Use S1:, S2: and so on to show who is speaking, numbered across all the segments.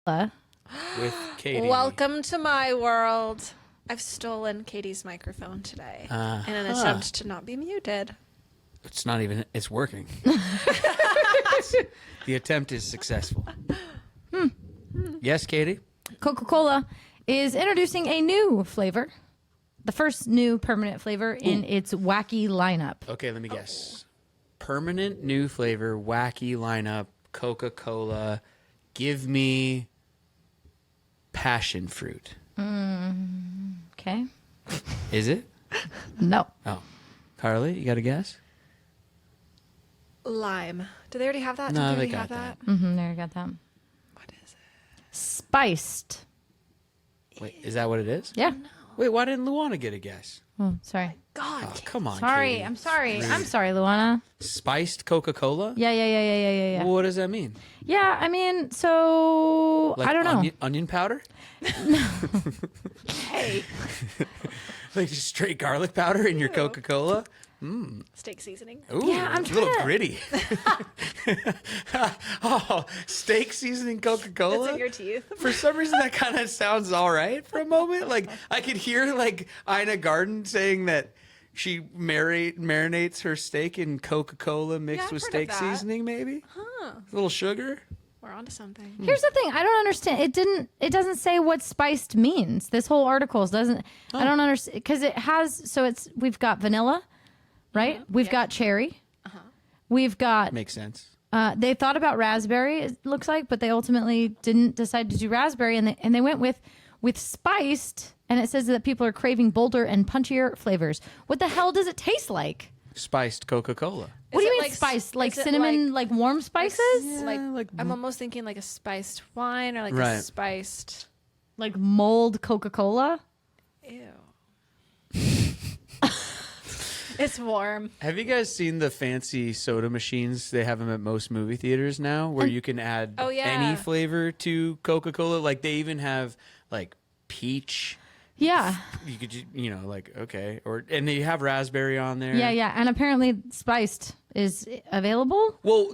S1: with Katie.
S2: Welcome to my world. I've stolen Katie's microphone today in an attempt to not be muted.
S1: It's not even. It's working. The attempt is successful. Yes, Katie?
S3: Coca-Cola is introducing a new flavor, the first new permanent flavor in its wacky lineup.
S1: Okay, let me guess. Permanent new flavor, wacky lineup, Coca-Cola. Give me passion fruit.
S3: Okay.
S1: Is it?
S3: No.
S1: Oh. Carly, you got a guess?
S2: Lime. Do they already have that?
S1: No,
S2: Did
S1: they
S2: already
S1: got
S2: have
S1: that.
S3: There, you got that.
S2: What is it?
S3: Spiced.
S1: Wait, is that what it is?
S3: Yeah.
S1: Wait, why didn't Luana get a guess?
S3: Oh, sorry.
S2: God.
S1: Oh, come on,
S3: Sorry.
S1: Katie.
S3: I'm sorry. I'm sorry, Luana.
S1: Spiced Coca-Cola?
S3: Yeah.
S1: What does that mean?
S3: Yeah, I mean, so
S1: Like
S3: I don't know.
S1: Onion powder?
S2: Hey.
S1: Like just straight garlic powder in your Coca-Cola?
S2: Steak seasoning.
S1: Ooh,
S3: Yeah, I'm
S1: a little
S3: trying to-
S1: gritty. Oh, steak seasoning Coca-Cola?
S2: It's in your teeth.
S1: For some reason, that kind of sounds all right for a moment. Like I could hear like Ina Garten saying that she marinates her steak in Coca-Cola mixed
S2: I've
S1: with
S2: heard of
S1: steak
S2: that.
S1: seasoning, maybe. A little sugar.
S2: We're onto something.
S3: Here's the thing. I don't understand. It doesn't say what spiced means. This whole article doesn't. I don't understand because it has. So we've got vanilla, right? We've got cherry. We've got.
S1: Makes sense.
S3: They thought about raspberry. It looks like, but they ultimately didn't decide to do raspberry, and they went with spiced. And it says that people are craving bolder and punchier flavors. What the hell does it taste like?
S1: Spiced Coca-Cola.
S3: What do you
S2: it
S3: mean
S2: like-
S3: spiced? Like
S2: is it
S3: cinnamon, like warm spices?
S2: Like I'm almost thinking like a spiced wine or like
S1: Right.
S2: a spiced.
S3: Like mold Coca-Cola?
S2: Ew. It's warm.
S1: Have you guys seen the fancy soda machines? They have them at most movie theaters now, where you can add
S2: Oh, yeah.
S1: any flavor to Coca-Cola. Like they even have like peach.
S3: Yeah.
S1: You could, like okay, and they have raspberry on there.
S3: Yeah. And apparently spiced is available.
S1: Well,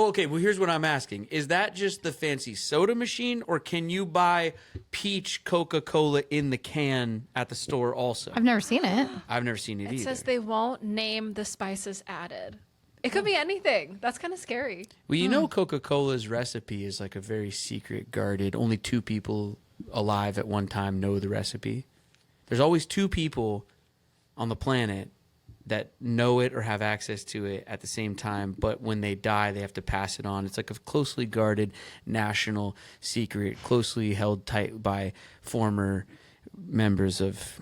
S1: okay. Well, here's what I'm asking: is that just the fancy soda machine, or can you buy peach Coca-Cola in the can at the store also?
S3: I've never seen it.
S1: I've never seen it
S2: It
S1: either.
S2: says they won't name the spices added. It could be anything. That's kind of scary.
S1: Well, you know, Coca-Cola's recipe is like a very secret, guarded. Only 2 people alive at one time know the recipe. There's always 2 people on the planet that know it or have access to it at the same time, but when they die, they have to pass it on. It's like a closely guarded national secret, closely held tight by former members of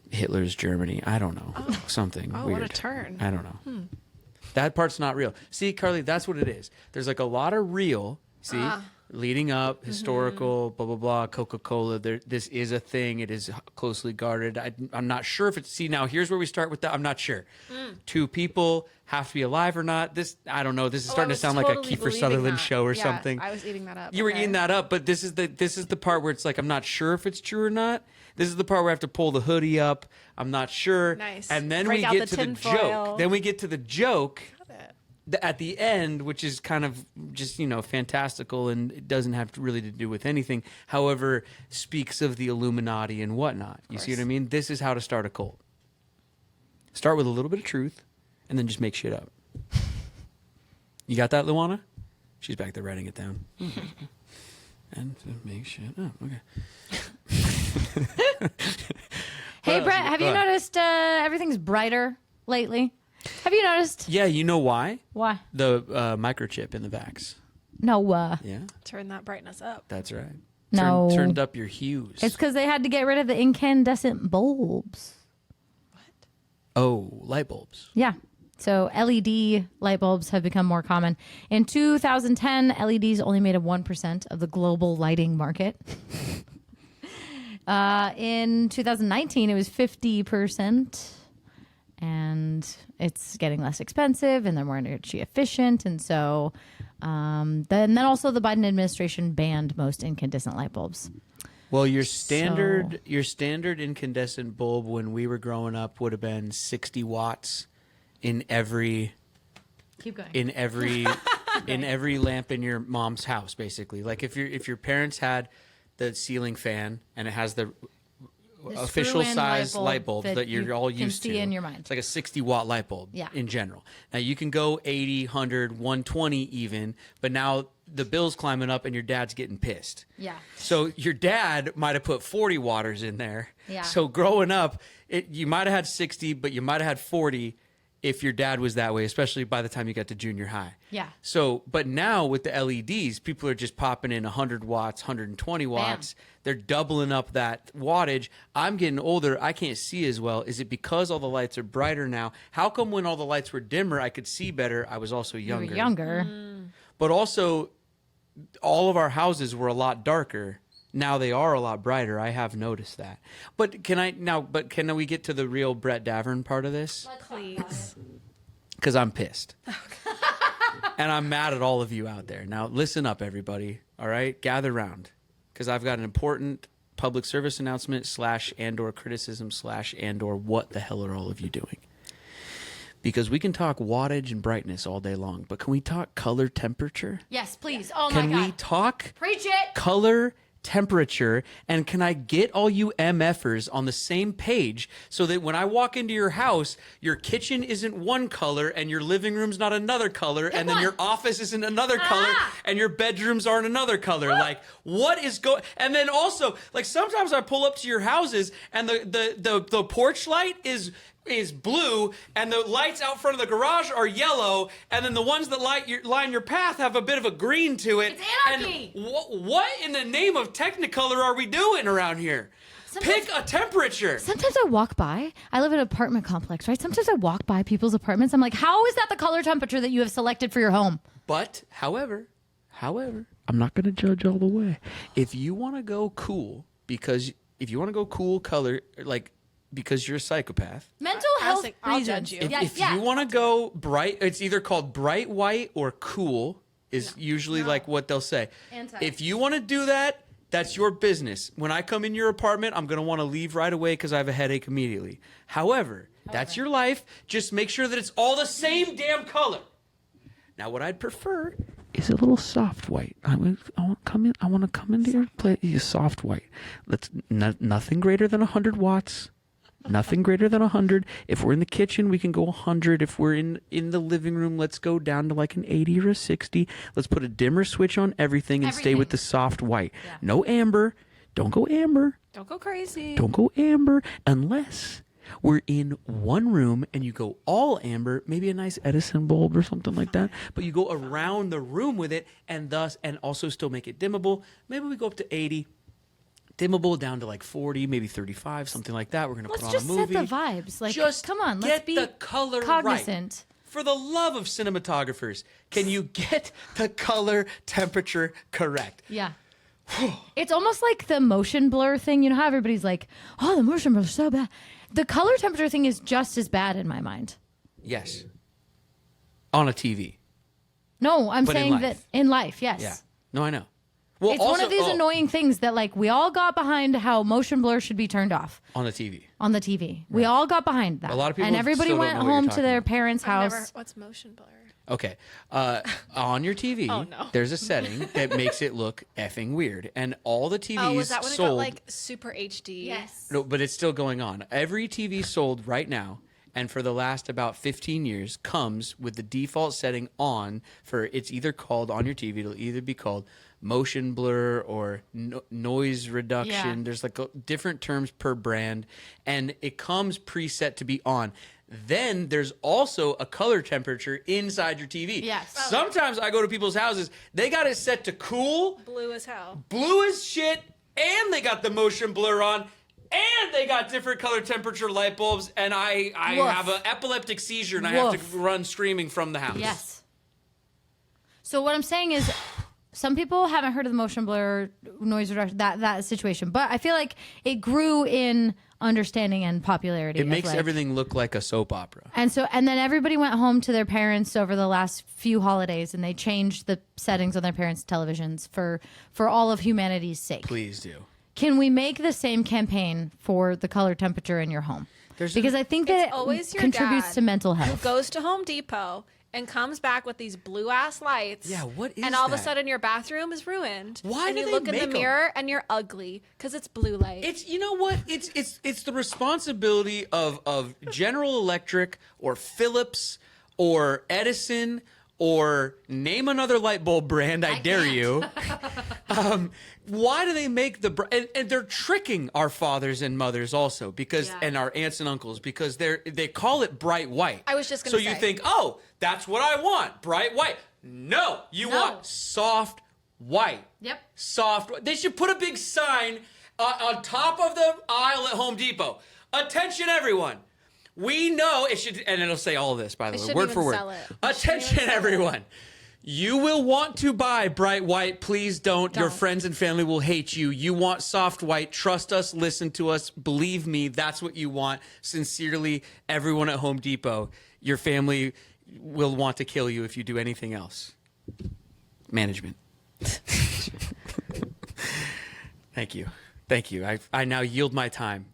S1: Hitler's Germany. I don't know. Something
S2: Oh,
S1: weird.
S2: what a turn.
S1: I don't know. That part's not real. See, Carly, that's what it is. There's like a lot of real, leading up, historical, blah, blah, blah, Coca-Cola. This is a thing. It is closely guarded. I'm not sure if it's, see, now here's where we start with that. I'm not sure. 2 people have to be alive or not. This, I don't know. This is starting to sound like a Kiefer Sutherland show or something.
S2: I was eating that up.
S1: You were
S2: Okay.
S1: eating that up, but this is the part where it's like I'm not sure if it's true or not. This is the part where I have to pull the hoodie up. I'm not sure.
S2: Nice.
S1: And then
S2: Break
S1: we
S2: out
S1: get
S2: the
S1: to the
S2: tinfoil.
S1: joke. Then we get to the joke
S2: Got it.
S1: at the end, which is kind of just fantastical and it doesn't have really to do with anything. However, speaks of the Illuminati and whatnot. You see what I mean? This is how to start a cult. Start with a little bit of truth, and then just make shit up. You got that, Luana? She's back there writing it down. And to make shit up. Okay.
S3: Hey, Brett, have you noticed everything's brighter lately? Have you noticed?
S1: Yeah, you know why?
S3: Why?
S1: The microchip in the vax.
S3: No,
S1: Yeah,
S2: Turn that brightness up.
S1: that's right.
S3: No.
S1: Turned up your hues.
S3: it's because they had to get rid of the incandescent bulbs.
S1: Oh, light bulbs.
S3: Yeah. So LED light bulbs have become more common. In 2010, LEDs only made up 1% of the global lighting market. In 2019, it was 50%. And it's getting less expensive and they're more energy efficient. And so then also the Biden administration banned most incandescent light bulbs.
S1: Well, your standard incandescent bulb when we were growing up would have been 60 watts in every
S3: Keep going.
S1: in every in every lamp in your mom's house, basically. Like if your parents had the ceiling fan and it has the official
S3: screw-in
S1: size
S3: light
S1: light
S3: bulb
S1: bulb
S3: that
S1: that you're
S3: you
S1: all
S3: can
S1: used
S3: see
S1: to.
S3: in your mind.
S1: It's like a 60-watt light bulb
S3: Yeah.
S1: in general. Now you can go 80, 100, 120 even, but now the bill's climbing up and your dad's getting pissed.
S3: Yeah.
S1: So your dad might have put 40 watters in there.
S3: Yeah.
S1: So growing up, you might have had 60, but you might have had 40 if your dad was that way, especially by the time you got to junior high.
S3: Yeah.
S1: So, but now with the LEDs, people are just popping in 100 watts, 120 watts. They're doubling up that wattage. I'm getting older. I can't see as well. Is it because all the lights are brighter now? How come when all the lights were dimmer, I could see better? I was also
S3: You were
S1: younger.
S3: younger.
S1: But also, all of our houses were a lot darker. Now they are a lot brighter. I have noticed that. But can we get to the real Brett Davern part of this?
S2: Please.
S1: Because I'm pissed. And I'm mad at all of you out there. Now, listen up, everybody. All right? Gather round. Because I've got an important public service announcement / and/or criticism / and/or what the hell are all of you doing? Because we can talk wattage and brightness all day long, but can we talk color temperature?
S3: Yes, please. Oh
S1: Can
S3: my God.
S1: we talk
S3: Preach it.
S1: color temperature, and can I get all you MFers on the same page so that when I walk into your house, your kitchen isn't one color and your living room's not another color, and then
S3: one.
S1: your office isn't another color and your bedrooms aren't another color? Like, what is going? And then also, like, sometimes I pull up to your houses and the porch light is blue and the lights out front of the garage are yellow, and then the ones that line your path have a bit of a green to it.
S3: It's anarchy.
S1: And what in the name of Technicolor are we doing around here?
S3: Sometimes-
S1: Pick a temperature.
S3: Sometimes I walk by. I live in an apartment complex, right? Sometimes I walk by people's apartments. I'm like, how is that the color temperature that you have selected for your home?
S1: But, however, I'm not going to judge all the way. If you want to go cool, color, like, because you're a psychopath.
S3: Mental
S2: I was
S3: health
S2: like, I'll
S3: reasons.
S2: judge you.
S1: If you want to go bright, it's either called bright white or cool is usually like what they'll say.
S3: Anti.
S1: If you want to do that, that's your business. When I come in your apartment, I'm going to want to leave right away because I have a headache immediately. However, that's your life. Just make sure that it's all the same damn color. Now, what I'd prefer is a little soft white. I want to come into your place. Soft white. Nothing greater than 100 watts. Nothing greater than 100. If we're in the kitchen, we can go 100. If we're in the living room, let's go down to like an 80 or a 60. Let's put a dimmer switch on everything and stay with the soft white.
S3: Yeah.
S1: No amber. Don't go amber.
S2: Don't go crazy.
S1: Don't go amber unless we're in one room and you go all amber, maybe a nice Edison bulb or something like that. But you go around the room with it and also still make it dimmable. Maybe we go up to 80. Dimmable down to like 40, maybe 35, something like that. We're going to put
S3: Let's
S1: on a
S3: just
S1: movie.
S3: set the vibes. Like,
S1: Just
S3: come on,
S1: get
S3: let's be
S1: the color
S3: cognizant.
S1: right. For the love of cinematographers, can you get the color temperature correct?
S3: Yeah. It's almost like the motion blur thing. You know how everybody's like, oh, the motion blur is so bad. The color temperature thing is just as bad in my mind.
S1: Yes. On a TV.
S3: No, I'm
S1: But in
S3: saying
S1: life.
S3: that in life, yes.
S1: Yeah. No, I know. Well,
S3: It's one of these annoying things that, like, we all got behind how motion blur should be turned off
S1: on the TV.
S3: on the TV. We all got behind that.
S1: A lot of people
S3: and everybody
S1: still don't
S3: went
S1: know what you're
S3: home to
S1: talking
S3: their
S1: about.
S3: parents' house.
S2: What's motion blur?
S1: Okay. On your TV,
S2: Oh, no.
S1: there's a setting that makes it look effing weird. And all the TVs
S2: Oh, was that when it got
S1: sold.
S2: like super HD?
S1: No, but it's still going on. Every TV sold right now, and for the last about 15 years, comes with the default setting on for it's either called on your TV, it'll either be called motion blur or noise reduction.
S3: Yeah.
S1: There's like different terms per brand, and it comes preset to be on. Then there's also a color temperature inside your TV.
S3: Yes.
S1: Sometimes I go to people's houses, they got it set to cool,
S2: Blue as hell.
S1: blue as shit, and they got the motion blur on, and they got different color temperature light bulbs, and I
S3: Woof.
S1: have an epileptic seizure and I have
S3: Woof.
S1: to run screaming from the house.
S3: Yes. So what I'm saying is, some people haven't heard of the motion blur, noise reduction, that situation, but I feel like it grew in understanding and popularity.
S1: It
S3: of,
S1: makes
S3: like-
S1: everything look like a soap opera.
S3: And then everybody went home to their parents over the last few holidays, and they changed the settings on their parents' televisions for all of humanity's sake.
S1: Please do.
S3: Can we make the same campaign for the color temperature in your home?
S1: There's
S3: Because I think that
S2: It's always
S3: it
S2: your
S3: contributes
S2: dad
S3: to mental
S2: Who
S3: health.
S2: goes to Home Depot and comes back with these blue ass lights.
S1: Yeah, what is
S2: And all of a
S1: that?
S2: sudden your bathroom is ruined.
S1: Why
S2: and
S1: do
S2: you
S1: they
S2: look in
S1: make
S2: the
S1: 'em?
S2: mirror and you're ugly because it's blue light.
S1: It's you know what? It's the responsibility of General Electric or Philips or Edison or name another light bulb brand. I dare
S3: can't.
S1: you. Why do they make and they're tricking our fathers and mothers also because
S3: Yeah.
S1: and our aunts and uncles because they call it bright white.
S2: I was just gonna
S1: so you
S2: say.
S1: think, oh, that's what I want, bright white. No, you
S3: No.
S1: want soft white.
S3: Yep.
S1: Soft. They should put a big sign on top of the aisle at Home Depot. Attention, everyone. We know it should, and it'll say all this, by the way,
S2: shouldn't
S1: word
S2: even
S1: for word.
S2: sell it. It shouldn't
S1: Attention,
S2: even sell it.
S1: everyone. You will want to buy bright white. Please don't. Your
S2: Don't.
S1: friends and family will hate you. You want soft white. Trust us. Listen to us. Believe me. That's what you want. Sincerely, everyone at Home Depot. Your family will want to kill you if you do anything else. Management. Thank you. Thank you. I now yield my time.